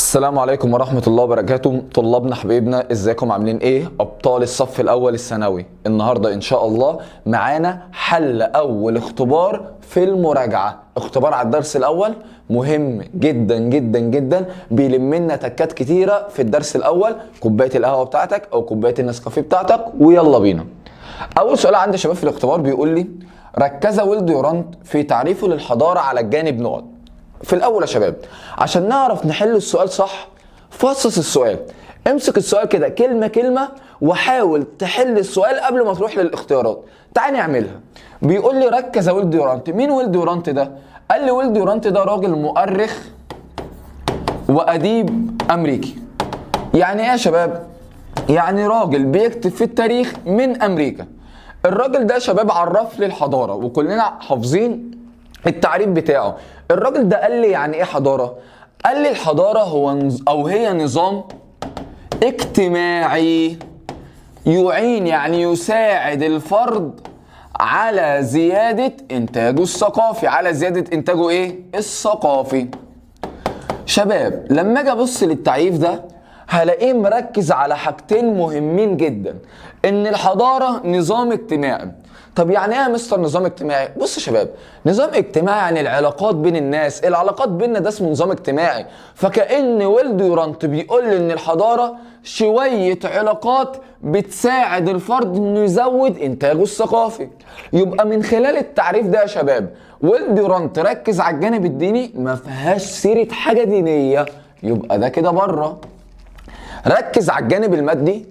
السلام عليكم ورحمة الله وبركاته. طلابنا حبايبنا ازيكم عاملين ايه؟ ابطال الصف الاول الثانوي. النهاردة ان شاء الله معانا حل اول اختبار في المراجعة، اختبار على الدرس الاول مهم جدا جدا جدا، بيلم لنا تكات كتيرة في الدرس الاول. كوباية القهوة بتاعتك او كوباية النسكافيه بتاعتك ويلا بينا. اول سؤال عندي يا شباب في الاختبار بيقول لي ركز ولد ديورانت في تعريفه للحضارة على الجانب نقط. في الاول يا شباب عشان نعرف نحل السؤال صح فصص السؤال، امسك السؤال كده كلمه كلمه وحاول تحل السؤال قبل ما تروح للاختيارات. تعال نعملها. بيقول لي ركز ولد ديورانت. مين ولد ديورانت ده؟ قال لي ولد ديورانت ده راجل مؤرخ واديب امريكي. يعني ايه يا شباب؟ يعني راجل بيكتب في التاريخ من امريكا. الراجل ده يا شباب عرف لي الحضاره وكلنا حافظين التعريف بتاعه. الراجل ده قال لي يعني ايه حضاره؟ قال لي الحضاره هي نظام اجتماعي يعين يعني يساعد الفرد على زياده انتاجه الثقافي، على زياده انتاجه ايه؟ الثقافي. شباب لما اجي ابص للتعريف ده هلاقيه مركز على حاجتين مهمين جدا، ان الحضاره نظام اجتماعي. طب يعني ايه يا مستر نظام اجتماعي؟ بص يا شباب، نظام اجتماعي يعني العلاقات بين الناس، العلاقات بيننا ده اسمه نظام اجتماعي. فكأن ولد ديورانت بيقول لي ان الحضاره شويه علاقات بتساعد الفرد انه يزود انتاجه الثقافي. يبقى من خلال التعريف ده يا شباب ولد ديورانت ركز على الجانب الديني، ما فيهاش سيره حاجه دينيه، يبقى ده كده بره. ركز على الجانب المادي.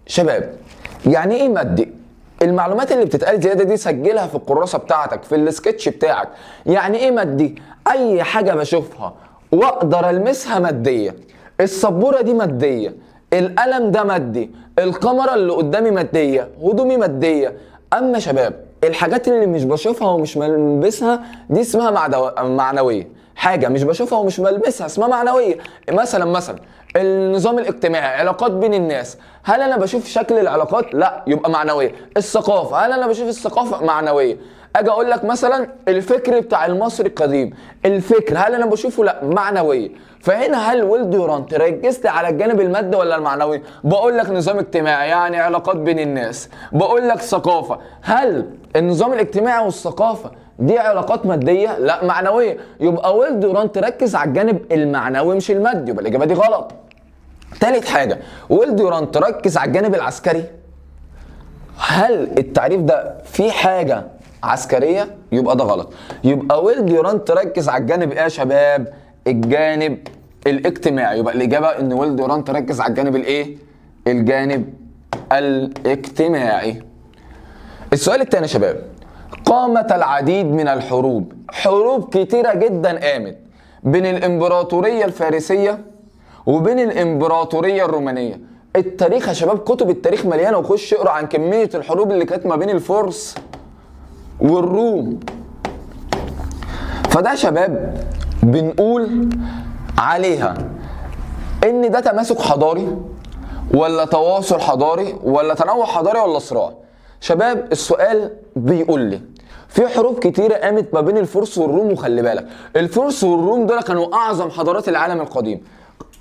شباب يعني ايه مادي؟ المعلومات اللي بتتقال زياده دي سجلها في الكراسه بتاعتك في السكتش بتاعك. يعني ايه مادي؟ اي حاجه بشوفها واقدر المسها ماديه. السبوره دي ماديه، القلم ده مادي، الكاميرا اللي قدامي ماديه، هدومي ماديه. اما شباب الحاجات اللي مش بشوفها ومش ملمسها دي اسمها معنويه. حاجه مش بشوفها ومش ملمسها اسمها معنويه. مثلا النظام الاجتماعي، علاقات بين الناس، هل انا بشوف شكل العلاقات؟ لا، يبقى معنويه. الثقافه، هل انا بشوف الثقافه؟ معنويه. اجي اقول لك مثلا الفكر بتاع المصري القديم، الفكر هل انا بشوفه؟ لا، معنويه. فهنا هل ولد ديورانت ركزت على الجانب المادي ولا المعنوي؟ بقول لك نظام اجتماعي يعني علاقات بين الناس. بقول لك ثقافه، هل النظام الاجتماعي والثقافه دي علاقات ماديه؟ لا، معنويه. يبقى ولد ديورانت ركز على الجانب المعنوي مش المادي، يبقى الاجابه دي غلط. تالت حاجه ولد ديورانت ركز على الجانب العسكري. هل التعريف ده فيه حاجه عسكريه؟ يبقى ده غلط. يبقى ولد ديورانت ركز على الجانب ايه يا شباب؟ الجانب الاجتماعي. يبقى الاجابه ان ولد ديورانت ركز على الجانب الايه؟ الجانب الاجتماعي. السؤال الثاني يا شباب، قامت العديد من الحروب، حروب كتيره جدا قامت بين الامبراطوريه الفارسيه وبين الامبراطوريه الرومانيه. التاريخ يا شباب كتب التاريخ مليانه، وخش اقرا عن كميه الحروب اللي كانت ما بين الفرس والروم. فده يا شباب بنقول عليها ان ده تماسك حضاري ولا تواصل حضاري ولا تنوع حضاري ولا صراع. شباب السؤال بيقول لي في حروب كتيره قامت ما بين الفرس والروم، وخلي بالك الفرس والروم دول كانوا اعظم حضارات العالم القديم،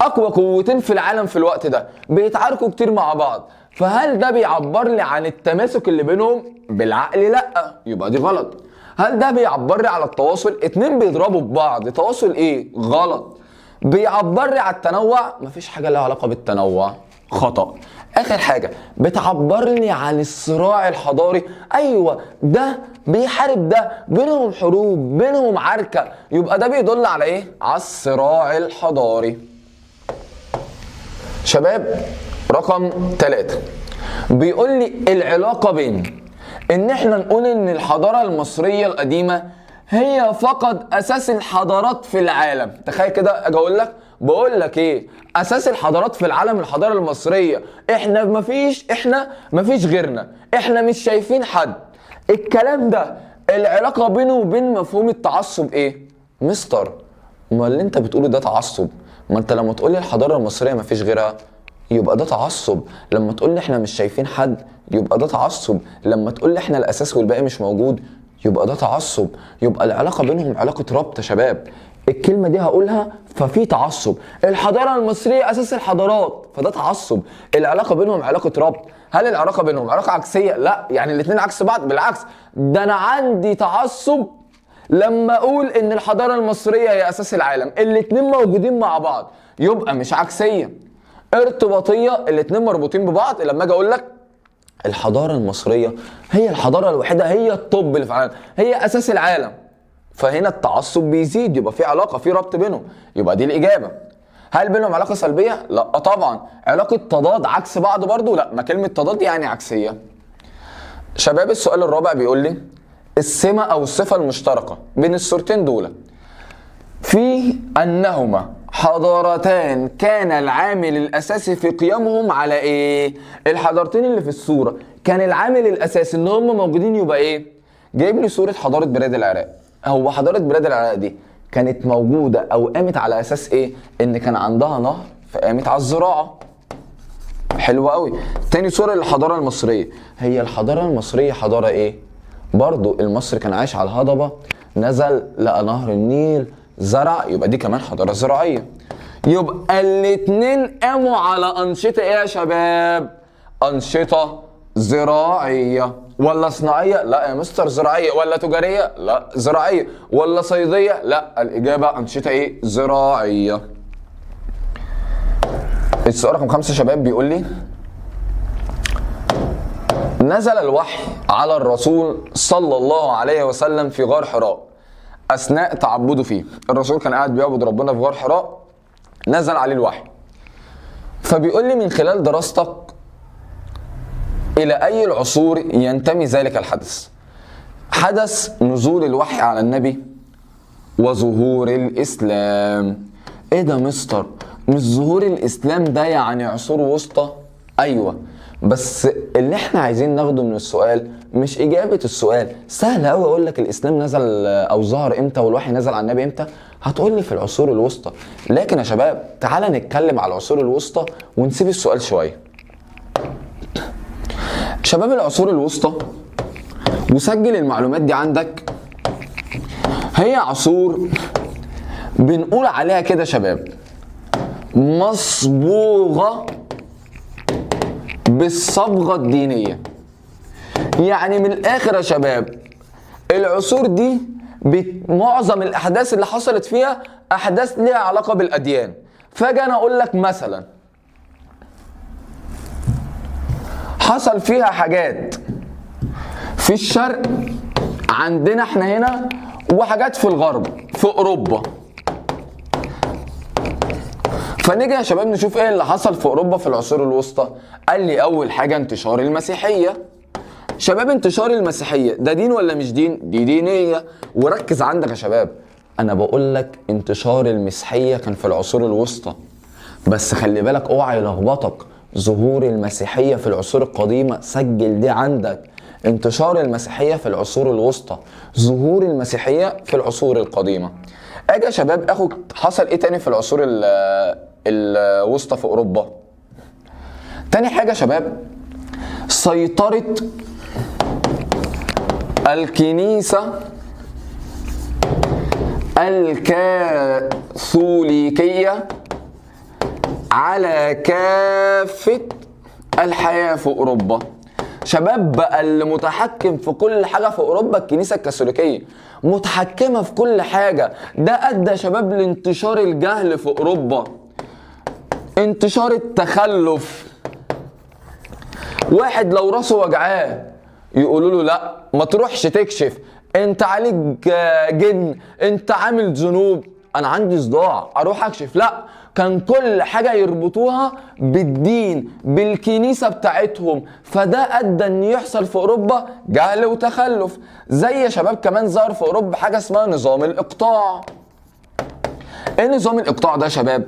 اقوى قوتين في العالم في الوقت ده، بيتعاركوا كتير مع بعض. فهل ده بيعبر لي عن التماسك اللي بينهم؟ بالعقل لا، يبقى دي غلط. هل ده بيعبر لي على التواصل؟ اتنين بيضربوا ببعض، تواصل ايه؟ غلط. بيعبر لي على التنوع؟ مفيش حاجه لها علاقه بالتنوع، خطأ. اخر حاجه بتعبر لي عن الصراع الحضاري. ايوه ده بيحارب ده، بينهم حروب، بينهم عركه، يبقى ده بيدل على ايه؟ على الصراع الحضاري. شباب رقم 3 بيقول لي العلاقه بين ان احنا نقول ان الحضاره المصريه القديمه هي فقط اساس الحضارات في العالم. تخيل كده اجي اقول لك، بقول لك ايه؟ اساس الحضارات في العالم الحضاره المصريه، احنا مفيش غيرنا، احنا مش شايفين حد. الكلام ده العلاقه بينه وبين مفهوم التعصب ايه؟ مستر ما اللي انت بتقوله ده تعصب. ما انت لما تقول لي الحضاره المصريه مفيش غيرها يبقى ده تعصب، لما تقول لي احنا مش شايفين حد يبقى ده تعصب، لما تقول لي احنا الاساس والباقي مش موجود يبقى ده تعصب. يبقى العلاقه بينهم علاقه ربط يا شباب. الكلمة دي هقولها ففي تعصب. الحضارة المصرية أساس الحضارات، فده تعصب. العلاقة بينهم علاقة ربط. هل العلاقة بينهم علاقة عكسية؟ لا، يعني الاتنين عكس بعض، بالعكس ده أنا عندي تعصب لما أقول إن الحضارة المصرية هي أساس العالم. الاتنين موجودين مع بعض، يبقى مش عكسية، ارتباطية، الاتنين مربوطين ببعض. لما أجي أقول لك الحضارة المصرية هي الحضارة الوحيدة، هي الطب اللي في العالم، هي أساس العالم، فهنا التعصب بيزيد، يبقى في علاقة، في ربط بينهم، يبقى دي الإجابة. هل بينهم علاقة سلبية؟ لا طبعا. علاقة تضاد عكس بعض برضو؟ لا، ما كلمة تضاد يعني عكسية. شباب السؤال الرابع بيقول لي السمة أو الصفة المشتركة بين الصورتين دول في أنهما حضارتان كان العامل الأساسي في قيامهم على إيه؟ الحضارتين اللي في الصورة كان العامل الأساسي إن هم موجودين، يبقى إيه؟ جايب لي صورة حضارة بلاد العراق. هو حضارة بلاد العراق دي كانت موجودة أو قامت على أساس إيه؟ إن كان عندها نهر فقامت على الزراعة. حلو قوي. تاني صورة للحضارة المصرية، هي الحضارة المصرية حضارة إيه؟ برضو المصري كان عايش على الهضبة، نزل لقى نهر النيل، زرع، يبقى دي كمان حضارة زراعية. يبقى الاتنين قاموا على أنشطة إيه يا شباب؟ أنشطة زراعية ولا صناعية؟ لا يا مستر زراعية. ولا تجارية؟ لا زراعية. ولا صيدية؟ لا، الإجابة أنشطة إيه؟ زراعية. السؤال رقم 5 شباب بيقول لي نزل الوحي على الرسول صلى الله عليه وسلم في غار حراء أثناء تعبده فيه. الرسول كان قاعد بيعبد ربنا في غار حراء، نزل عليه الوحي. فبيقول لي من خلال دراستك إلى أي العصور ينتمي ذلك الحدث؟ حدث نزول الوحي على النبي وظهور الإسلام. إيه ده مستر؟ مش ظهور الإسلام ده يعني عصور وسطى؟ أيوة، بس اللي احنا عايزين ناخده من السؤال مش إجابة السؤال. سهل أوي أقول لك الإسلام نزل أو ظهر إمتى والوحي نزل على النبي إمتى، هتقول لي في العصور الوسطى. لكن يا شباب تعالى نتكلم على العصور الوسطى ونسيب السؤال شوية. شباب العصور الوسطى، وسجل المعلومات دي عندك، هي عصور بنقول عليها كده شباب مصبوغة بالصبغة الدينية. يعني من الآخر يا شباب العصور دي معظم الأحداث اللي حصلت فيها أحداث ليها علاقة بالأديان. فاجي أنا أقول لك مثلا حصل فيها حاجات في الشرق عندنا احنا هنا، وحاجات في الغرب في أوروبا. فنيجي يا شباب نشوف ايه اللي حصل في أوروبا في العصور الوسطى. قال لي أول حاجة انتشار المسيحية. شباب انتشار المسيحية ده دين ولا مش دين؟ دي دينية. وركز عندك يا شباب، أنا بقول لك انتشار المسيحية كان في العصور الوسطى، بس خلي بالك اوعى يلخبطك ظهور المسيحية في العصور القديمة. سجل دي عندك، انتشار المسيحية في العصور الوسطى، ظهور المسيحية في العصور القديمة. اجي يا شباب اخد حصل ايه تاني في العصور الوسطى في اوروبا. تاني حاجة يا شباب سيطرة الكنيسة الكاثوليكية على كافة الحياة في أوروبا. شباب بقى اللي متحكم في كل حاجة في أوروبا الكنيسة الكاثوليكية، متحكمة في كل حاجة. ده أدى شباب لانتشار الجهل في أوروبا، انتشار التخلف. واحد لو راسه وجعاه يقولوا له لا ما تروحش تكشف، انت عليك جن، انت عامل ذنوب. انا عندي صداع اروح اكشف؟ لا، كان كل حاجة يربطوها بالدين بالكنيسة بتاعتهم. فده ادى ان يحصل في اوروبا جهل وتخلف. زي يا شباب كمان ظهر في اوروبا حاجة اسمها نظام الاقطاع. ايه نظام الاقطاع ده يا شباب؟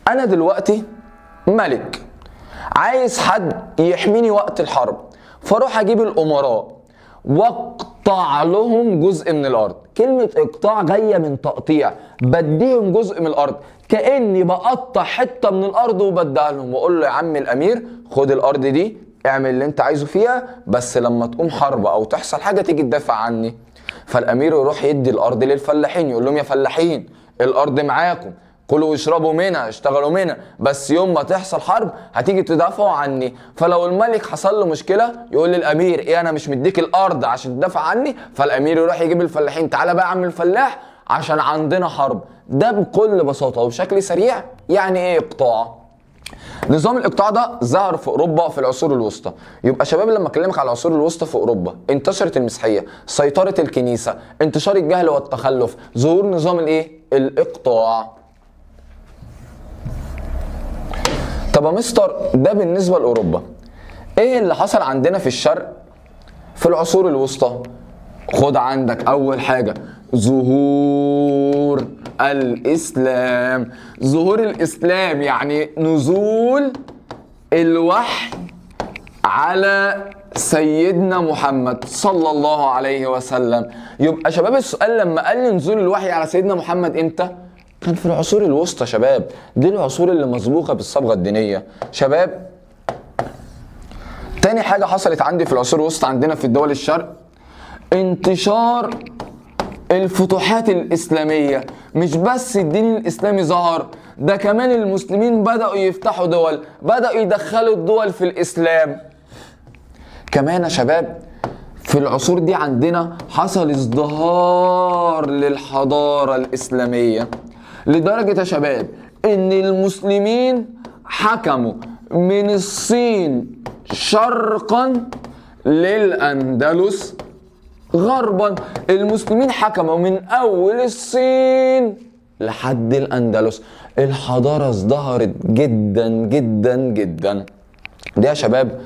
انا دلوقتي ملك عايز حد يحميني وقت الحرب، فاروح اجيب الامراء واقطع لهم جزء من الارض. كلمة اقطاع جاية من تقطيع، بديهم جزء من الارض، كأني بقطع حتة من الارض وبديها لهم واقول له يا عم الامير خد الارض دي اعمل اللي انت عايزه فيها، بس لما تقوم حرب او تحصل حاجة تيجي تدافع عني. فالامير يروح يدي الارض للفلاحين، يقول لهم يا فلاحين الارض معاكم، كلوا واشربوا منها، اشتغلوا منها، بس يوم ما تحصل حرب هتيجي تدافعوا عني. فلو الملك حصل له مشكله يقول للامير ايه، انا مش مديك الارض عشان تدافع عني، فالامير يروح يجيب الفلاحين، تعالى بقى يا عم الفلاح عشان عندنا حرب. ده بكل بساطه وبشكل سريع يعني ايه اقطاع. نظام الاقطاع ده ظهر في اوروبا في العصور الوسطى. يبقى شباب لما اكلمك على العصور الوسطى في اوروبا، انتشرت المسيحيه، سيطره الكنيسه، انتشار الجهل والتخلف، ظهور نظام الايه؟ الاقطاع. طب يا مستر ده بالنسبه لاوروبا، ايه اللي حصل عندنا في الشرق في العصور الوسطى؟ خد عندك اول حاجه ظهور الاسلام. ظهور الاسلام يعني نزول الوحي على سيدنا محمد صلى الله عليه وسلم. يبقى شباب السؤال لما قال لي نزول الوحي على سيدنا محمد امتى؟ كان في العصور الوسطى شباب، دي العصور اللي مسبوقه بالصبغه الدينيه. شباب تاني حاجه حصلت عندي في العصور الوسطى عندنا في الدول الشرق، انتشار الفتوحات الإسلامية. مش بس الدين الإسلامي ظهر، ده كمان المسلمين بدأوا يفتحوا دول، بدأوا يدخلوا الدول في الإسلام. كمان يا شباب في العصور دي عندنا حصل ازدهار للحضارة الإسلامية، لدرجة يا شباب إن المسلمين حكموا من الصين شرقا للأندلس غربا. المسلمين حكموا من اول الصين لحد الاندلس. الحضاره ازدهرت جدا جدا جدا. دي يا شباب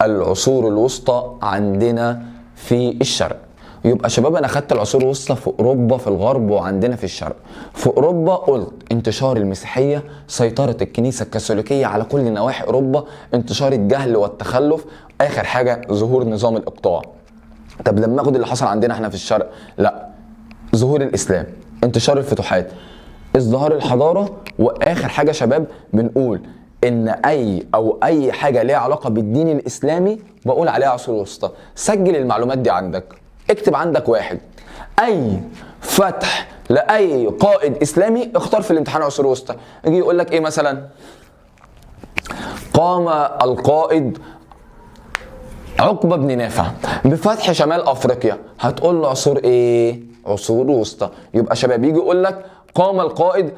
العصور الوسطى عندنا في الشرق. يبقى شباب انا خدت العصور الوسطى في اوروبا في الغرب وعندنا في الشرق. في اوروبا قلت انتشار المسيحيه، سيطره الكنيسه الكاثوليكيه على كل نواحي اوروبا، انتشار الجهل والتخلف، اخر حاجه ظهور نظام الاقطاع. طب لما اخد اللي حصل عندنا احنا في الشرق، لا، ظهور الاسلام، انتشار الفتوحات، ازدهار الحضاره، واخر حاجه شباب بنقول ان اي حاجه ليها علاقه بالدين الاسلامي بقول عليها عصور وسطى. سجل المعلومات دي عندك، اكتب عندك واحد، اي فتح لاي قائد اسلامي اختار في الامتحان عصور وسطى. يجي يقول لك ايه مثلا؟ قام القائد عقبة بن نافع بفتح شمال افريقيا، هتقول له عصور ايه؟ عصور وسطى. يبقى شباب يجي يقول لك قام القائد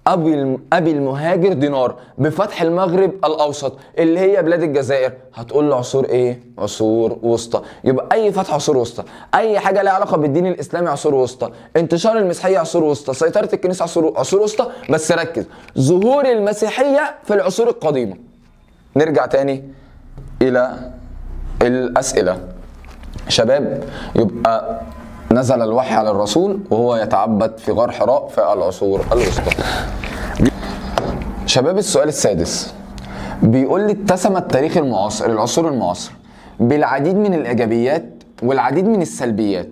ابي المهاجر دينار بفتح المغرب الاوسط اللي هي بلاد الجزائر، هتقول له عصور ايه؟ عصور وسطى. يبقى اي فتح عصور وسطى، اي حاجه لها علاقه بالدين الاسلامي عصور وسطى، انتشار المسيحيه عصور وسطى، سيطره الكنيسه عصور وسطى. بس ركز، ظهور المسيحيه في العصور القديمه. نرجع تاني الى الأسئلة شباب. يبقى نزل الوحي على الرسول وهو يتعبد في غار حراء في العصور الوسطى. شباب السؤال السادس بيقول لي اتسم التاريخ المعاصر، العصور المعاصرة، بالعديد من الإيجابيات والعديد من السلبيات،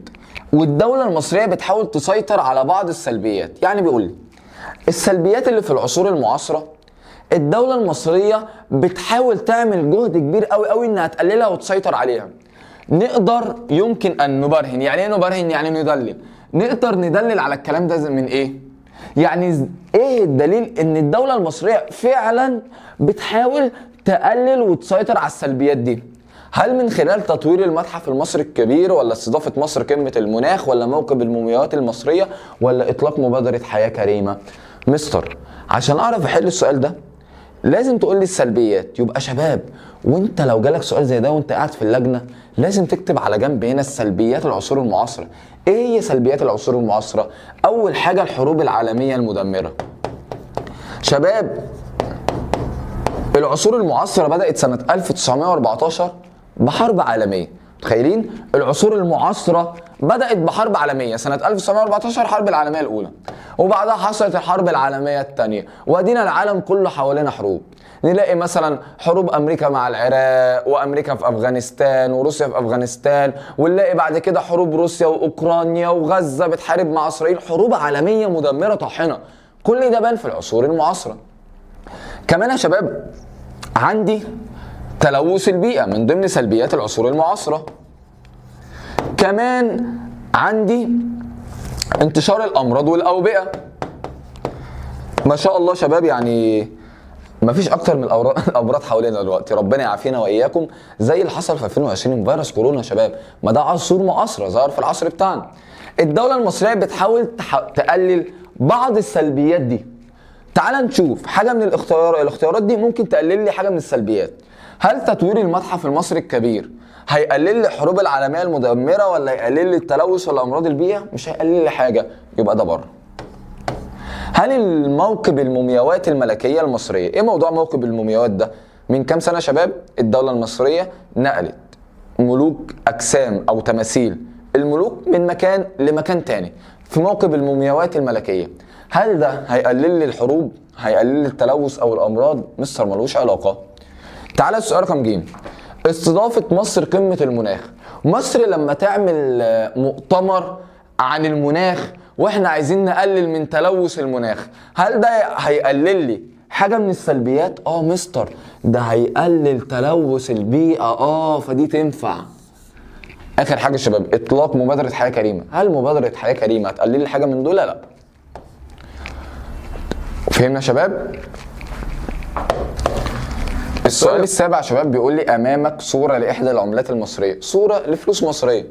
والدولة المصرية بتحاول تسيطر على بعض السلبيات. يعني بيقول لي السلبيات اللي في العصور المعاصرة، الدولة المصرية بتحاول تعمل جهد كبير قوي قوي انها تقللها وتسيطر عليها. يمكن ان نبرهن. يعني ايه نبرهن؟ يعني ندلل. نقدر ندلل على الكلام ده من ايه؟ يعني ايه الدليل ان الدولة المصرية فعلا بتحاول تقلل وتسيطر على السلبيات دي؟ هل من خلال تطوير المتحف المصري الكبير، ولا استضافة مصر قمة المناخ، ولا موكب المومياوات المصرية، ولا اطلاق مبادرة حياة كريمة؟ مستر عشان اعرف احل السؤال ده لازم تقول لي السلبيات. يبقى شباب وانت لو جالك سؤال زي ده وانت قاعد في اللجنه لازم تكتب على جنب هنا السلبيات العصور المعاصره. ايه هي سلبيات العصور المعاصره؟ اول حاجه الحروب العالميه المدمره. شباب العصور المعاصره بدات سنه 1914 بحرب عالميه. متخيلين؟ العصور المعاصره بدات بحرب عالميه سنه 1914، الحرب العالميه الاولى، وبعدها حصلت الحرب العالميه الثانيه، وادينا العالم كله حوالينا حروب. نلاقي مثلا حروب امريكا مع العراق، وامريكا في افغانستان، وروسيا في افغانستان، ونلاقي بعد كده حروب روسيا واوكرانيا وغزه بتحارب مع اسرائيل. حروب عالميه مدمره طاحنه. كل ده بان في العصور المعاصره. كمان يا شباب عندي تلوث البيئه من ضمن سلبيات العصور المعاصره. كمان عندي انتشار الامراض والاوبئه. ما شاء الله شباب، يعني مفيش اكتر من الامراض حوالينا دلوقتي، ربنا يعافينا واياكم، زي اللي حصل في 2020 فيروس كورونا يا شباب. ما ده عصور مؤثره ظهر في العصر بتاعنا. الدوله المصريه بتحاول تقلل بعض السلبيات دي. تعال نشوف حاجه من الاختيارات دي ممكن تقلل لي حاجه من السلبيات. هل تطوير المتحف المصري الكبير هيقلل لي الحروب العالميه المدمره، ولا يقلل لي التلوث ولا امراض البيئه؟ مش هيقلل لي حاجه، يبقى ده بره. هل الموكب المومياوات الملكيه المصريه، ايه موضوع موكب المومياوات ده؟ من كام سنه يا شباب الدوله المصريه نقلت ملوك اجسام او تماثيل الملوك من مكان لمكان تاني في موكب المومياوات الملكيه. هل ده هيقلل لي الحروب؟ هيقلل لي التلوث او الامراض؟ مستر ملوش علاقه. تعالى السؤال رقم ج، استضافه مصر قمه المناخ. مصر لما تعمل مؤتمر عن المناخ واحنا عايزين نقلل من تلوث المناخ، هل ده هيقلل لي حاجه من السلبيات؟ مستر ده هيقلل تلوث البيئه، فدي تنفع. اخر حاجه يا شباب، اطلاق مبادره حياه كريمه. هل مبادره حياه كريمه هتقلل لي حاجه من دول؟ لا. فهمنا يا شباب؟ السؤال السابع يا شباب بيقول لي امامك صوره لاحدى العملات المصريه، صوره لفلوس مصريه.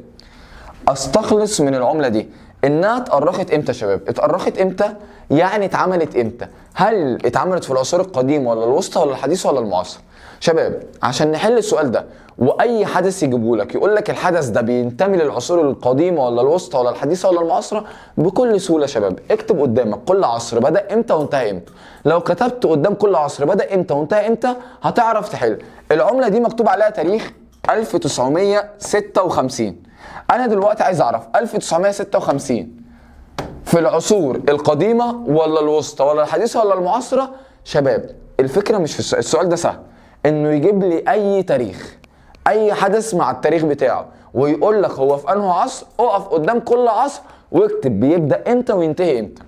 استخلص من العمله دي انها اتأرخت امتى يا شباب؟ اتأرخت امتى؟ يعني اتعملت امتى؟ هل اتعملت في العصور القديمه ولا الوسطى ولا الحديثه ولا المعاصره؟ شباب عشان نحل السؤال ده واي حدث يجيبه لك يقول لك الحدث ده بينتمي للعصور القديمه ولا الوسطى ولا الحديثه ولا المعاصره، بكل سهوله يا شباب اكتب قدامك كل عصر بدا امتى وانتهى امتى. لو كتبت قدام كل عصر بدا امتى وانتهى امتى هتعرف تحل. العمله دي مكتوب عليها تاريخ 1956. انا دلوقتي عايز اعرف 1956 في العصور القديمه ولا الوسطى ولا الحديثه ولا المعاصره؟ شباب الفكره مش في السؤال ده سهل، انه يجيب لي اي تاريخ، اي حدث مع التاريخ بتاعه ويقول لك هو في انه عصر. اقف قدام كل عصر واكتب بيبدا امتى وينتهي امتى.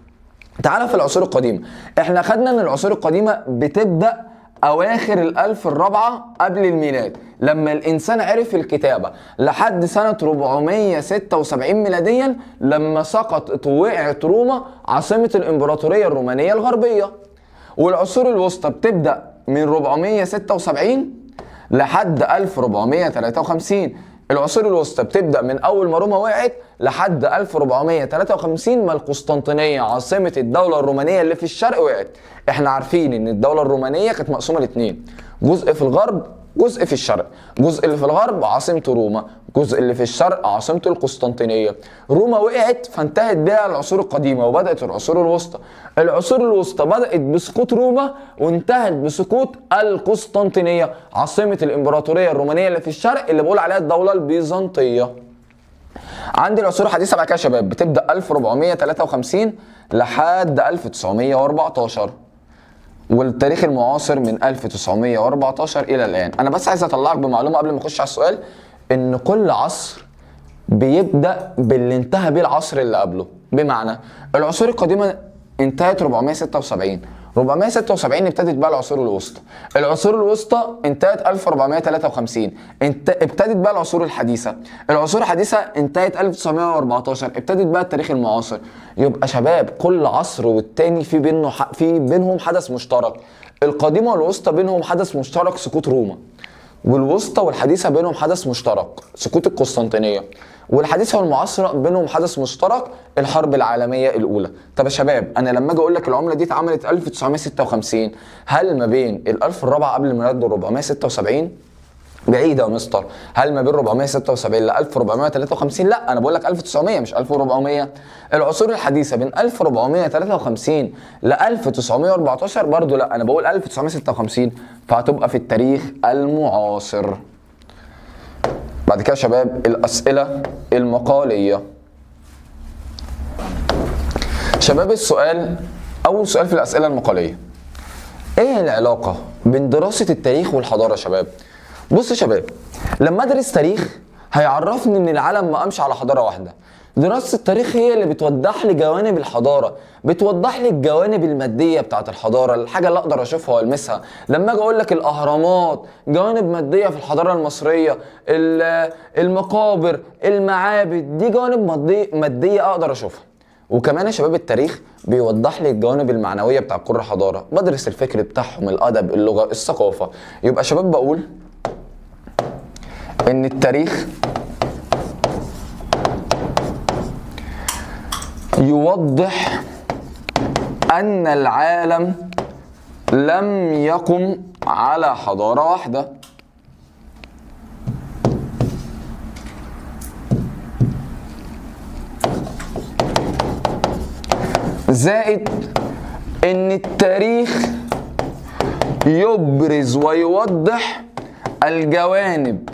تعالى في العصور القديمه، احنا خدنا ان العصور القديمه بتبدا اواخر الالف الرابعه قبل الميلاد، لما الانسان عرف الكتابه، لحد سنه 476 ميلاديا لما سقطت ووقعت روما عاصمه الامبراطوريه الرومانيه الغربيه. والعصور الوسطى بتبدا من 476 لحد 1453. العصور الوسطى بتبدا من اول ما روما وقعت لحد 1453 ما القسطنطينيه عاصمه الدوله الرومانيه اللي في الشرق وقعت. احنا عارفين ان الدوله الرومانيه كانت مقسومه لاثنين، جزء في الغرب جزء في الشرق. جزء اللي في الغرب عاصمته روما، جزء اللي في الشرق عاصمته القسطنطينيه. روما وقعت فانتهت بها العصور القديمه وبدات العصور الوسطى. العصور الوسطى بدات بسقوط روما وانتهت بسقوط القسطنطينيه عاصمه الامبراطوريه الرومانيه اللي في الشرق اللي بقول عليها الدوله البيزنطيه. عندي العصور الحديثه بقى كده يا شباب بتبدا 1453 لحد 1914، والتاريخ المعاصر من 1914 الى الان. انا بس عايز اطلعك بمعلومه قبل ما اخش على السؤال، ان كل عصر بيبدا باللي انتهى بيه العصر اللي قبله. بمعنى العصور القديمه انتهت 476 ابتدت بقى العصور الوسطى. العصور الوسطى انتهت 1453 ابتدت بقى العصور الحديثه. العصور الحديثه انتهت 1914 ابتدت بقى التاريخ المعاصر. يبقى شباب كل عصر والتاني في بينهم حدث مشترك. القديمه والوسطى بينهم حدث مشترك سقوط روما، والوسطى والحديثه بينهم حدث مشترك سقوط القسطنطينيه، والحديثه والمعاصره بينهم حدث مشترك الحرب العالميه الاولى. طب يا شباب انا لما اجي اقول لك العمله دي اتعملت 1956، هل ما بين الالف الرابعه قبل الميلاد و 476 بعيده يا مستر؟ هل ما بين 476 ل 1453؟ لا انا بقول لك 1900 مش 1400. العصور الحديثه بين 1453 ل 1914 برضو لا انا بقول 1956، فهتبقى في التاريخ المعاصر. بعد كده يا شباب الاسئله المقاليه. شباب السؤال اول سؤال في الاسئله المقاليه، ايه العلاقه بين دراسه التاريخ والحضاره يا شباب؟ بص يا شباب لما ادرس تاريخ هيعرفني ان العالم ما قامش على حضاره واحده. دراسه التاريخ هي اللي بتوضح لي جوانب الحضاره، بتوضح لي الجوانب الماديه بتاعه الحضاره، الحاجه اللي اقدر اشوفها والمسها. لما اجي اقول لك الاهرامات جوانب ماديه في الحضاره المصريه، المقابر، المعابد، دي جوانب ماديه اقدر اشوفها. وكمان يا شباب التاريخ بيوضح لي الجوانب المعنوية بتاع كل حضارة، بدرس الفكر بتاعهم، الأدب، اللغة، الثقافة. يبقى شباب بقول إن التاريخ يوضح أن العالم لم يقم على حضارة واحدة. زائد ان التاريخ يبرز ويوضح الجوانب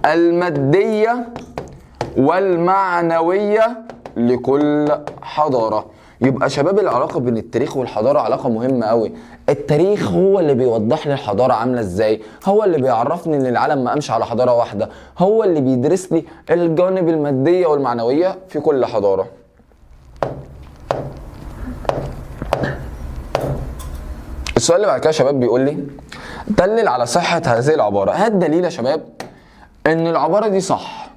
المادية والمعنوية لكل حضارة. يبقى شباب العلاقة بين التاريخ والحضارة علاقة مهمة قوي. التاريخ هو اللي بيوضح لي الحضارة عاملة ازاي، هو اللي بيعرفني ان العالم ما قامش على حضارة واحدة، هو اللي بيدرس لي الجوانب المادية والمعنوية في كل حضارة. السؤال اللي بعد كده يا شباب بيقول لي دلل على صحة هذه العبارة. هات دليل يا شباب ان العبارة دي صح،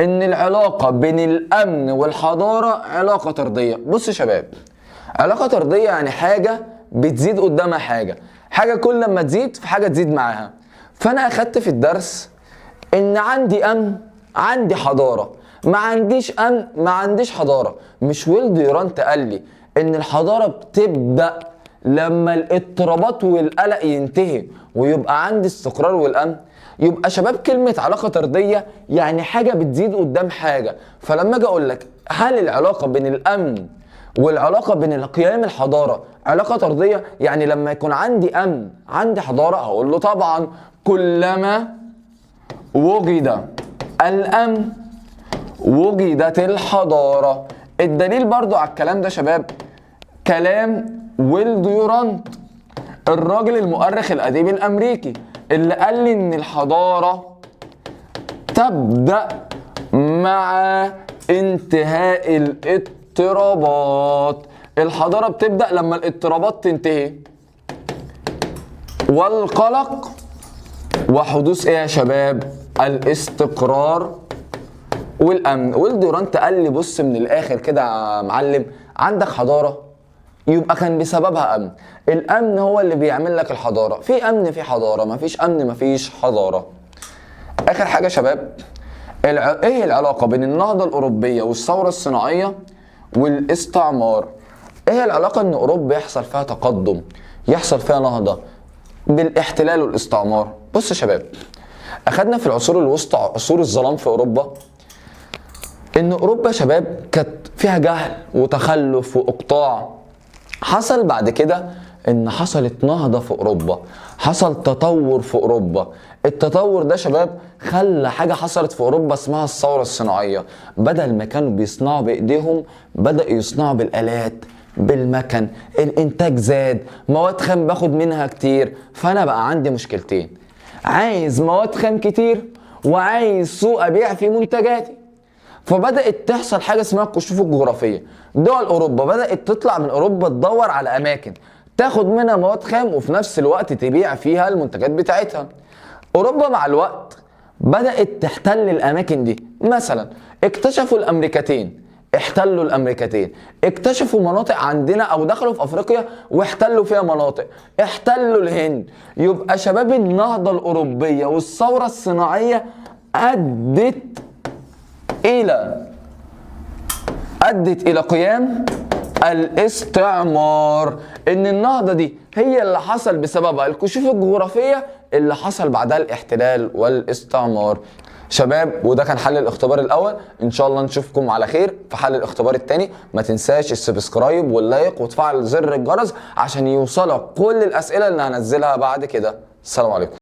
ان العلاقة بين الامن والحضارة علاقة طردية. بص يا شباب، علاقة طردية يعني حاجة بتزيد قدامها حاجة كل لما تزيد في حاجة تزيد معاها. فانا اخدت في الدرس ان عندي امن عندي حضارة، ما عنديش امن ما عنديش حضارة. مش ويل ديورانت قال لي ان الحضارة بتبدأ لما الاضطرابات والقلق ينتهي ويبقى عندي استقرار والامن؟ يبقى شباب كلمة علاقة طردية يعني حاجة بتزيد قدام حاجة. فلما اجي اقول لك هل العلاقة بين الامن والعلاقة بين قيام الحضارة علاقة طردية، يعني لما يكون عندي امن عندي حضارة، هقول له طبعا كلما وجد الامن وجدت الحضارة. الدليل برضو على الكلام ده شباب كلام ويل ديورانت، الراجل المؤرخ الأديب الأمريكي اللي قال لي إن الحضارة تبدأ مع انتهاء الاضطرابات. الحضارة بتبدأ لما الاضطرابات تنتهي والقلق وحدوث ايه يا شباب؟ الاستقرار والأمن. ويل ديورانت قال لي بص من الآخر كده يا معلم، عندك حضارة يبقى كان بسببها امن. الامن هو اللي بيعمل لك الحضاره، في امن في حضاره، مفيش امن مفيش حضاره. اخر حاجه يا شباب، ايه العلاقه بين النهضه الاوروبيه والثوره الصناعيه والاستعمار؟ ايه العلاقه ان اوروبا يحصل فيها تقدم يحصل فيها نهضه بالاحتلال والاستعمار؟ بص يا شباب، اخدنا في العصور الوسطى عصور الظلام في اوروبا ان اوروبا يا شباب كانت فيها جهل وتخلف واقطاع. حصل بعد كده ان حصلت نهضة في اوروبا، حصل تطور في اوروبا. التطور ده شباب خلى حاجة حصلت في اوروبا اسمها الثورة الصناعية. بدل ما كانوا بيصنعوا بايديهم بدأوا يصنعوا بالالات بالمكن، الانتاج زاد، مواد خام باخد منها كتير. فانا بقى عندي مشكلتين، عايز مواد خام كتير وعايز سوق ابيع فيه منتجاتي. فبدأت تحصل حاجة اسمها الكشوف الجغرافية. دول أوروبا بدأت تطلع من أوروبا تدور على أماكن تاخد منها مواد خام وفي نفس الوقت تبيع فيها المنتجات بتاعتها. أوروبا مع الوقت بدأت تحتل الأماكن دي. مثلا اكتشفوا الأمريكتين، احتلوا الأمريكتين، اكتشفوا مناطق عندنا أو دخلوا في أفريقيا واحتلوا فيها مناطق، احتلوا الهند. يبقى شباب النهضة الأوروبية والثورة الصناعية أدت إلى قيام الاستعمار. إن النهضة دي هي اللي حصل بسببها الكشوف الجغرافية اللي حصل بعدها الاحتلال والاستعمار. شباب وده كان حل الاختبار الأول، إن شاء الله نشوفكم على خير في حل الاختبار الثاني. ما تنساش السبسكرايب واللايك وتفعل زر الجرس عشان يوصلك كل الأسئلة اللي هنزلها بعد كده. السلام عليكم.